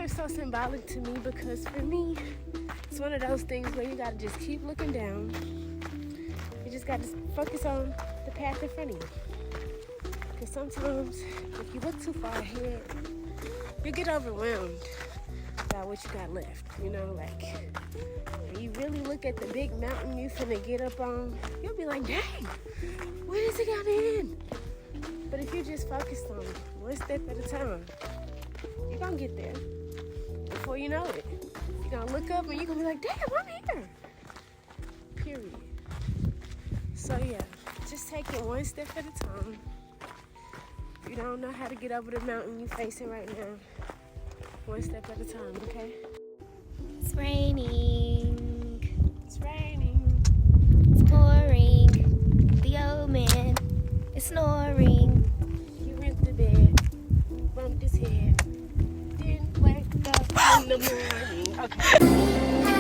is so symbolic to me because for me, it's one of those things where you gotta just keep looking down. You just gotta focus on the path in front of you. Because sometimes, if you look too far ahead, you get overwhelmed by what you got left. You know, like, when you really look at the big mountain you finna get up on, you'll be like, dang, where does it gotta end? But if you're just focused on one step at a time, you're gonna get there. Before you know it, you're gonna look up and you're gonna be like, damn, I'm here. Period. So yeah, just take it one step at a time. If you don't know how to get over the mountain you're facing right now, one step at a time, okay? It's raining. It's raining. It's pouring. The old man is snoring. He went to bed, bumped his head, didn't wake up in the morning. Okay.